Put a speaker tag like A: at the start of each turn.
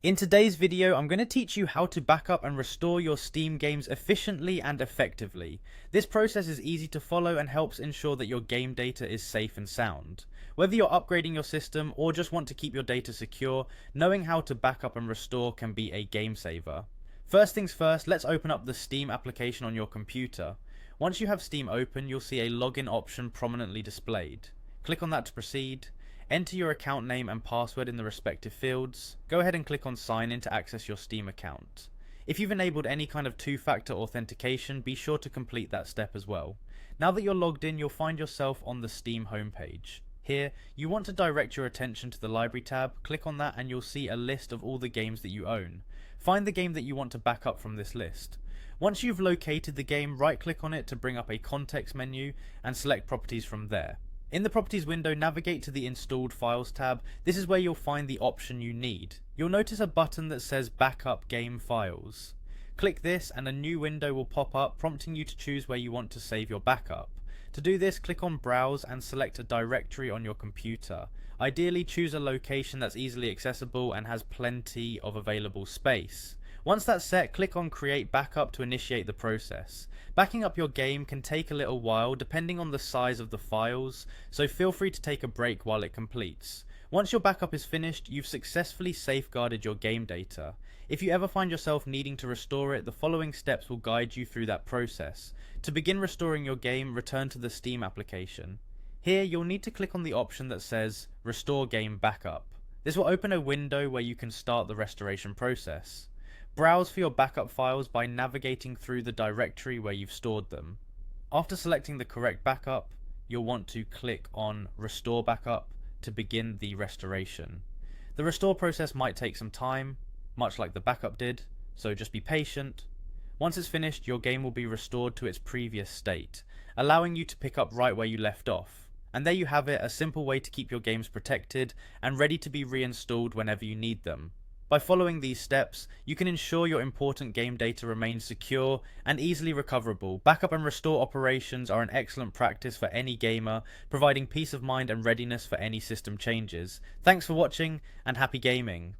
A: In today's video, I'm going to teach you how to backup and restore your Steam games efficiently and effectively. This process is easy to follow and helps ensure that your game data is safe and sound. Whether you're upgrading your system or just want to keep your data secure, knowing how to backup and restore can be a game saver. First things first, let's open up the Steam application on your computer. Once you have Steam open, you'll see a login option prominently displayed. Click on that to proceed. Enter your account name and password in the respective fields. Go ahead and click on sign in to access your Steam account. If you've enabled any kind of two-factor authentication, be sure to complete that step as well. Now that you're logged in, you'll find yourself on the Steam homepage. Here, you want to direct your attention to the library tab. Click on that and you'll see a list of all the games that you own. Find the game that you want to back up from this list. Once you've located the game, right-click on it to bring up a context menu and select properties from there. In the Properties window, navigate to the Installed Files tab. This is where you'll find the option you need. You'll notice a button that says Backup Game Files. Click this and a new window will pop up, prompting you to choose where you want to save your backup. To do this, click on Browse and select a directory on your computer. Ideally, choose a location that's easily accessible and has plenty of available space. Once that's set, click on Create Backup to initiate the process. Backing up your game can take a little while depending on the size of the files, so feel free to take a break while it completes. Once your backup is finished, you've successfully safeguarded your game data. If you ever find yourself needing to restore it, the following steps will guide you through that process. To begin restoring your game, return to the Steam application. Here, you'll need to click on the option that says Restore Game Backup. This will open a window where you can start the restoration process. Browse for your backup files by navigating through the directory where you've stored them. After selecting the correct backup, you'll want to click on Restore Backup to begin the restoration. The restore process might take some time, much like the backup did, so just be patient. Once it's finished, your game will be restored to its previous state, allowing you to pick up right where you left off. And there you have it, a simple way to keep your games protected and ready to be reinstalled whenever you need them. By following these steps, you can ensure your important game data remains secure and easily recoverable. Backup and restore operations are an excellent practice for any gamer, providing peace of mind and readiness for any system changes. Thanks for watching and happy gaming.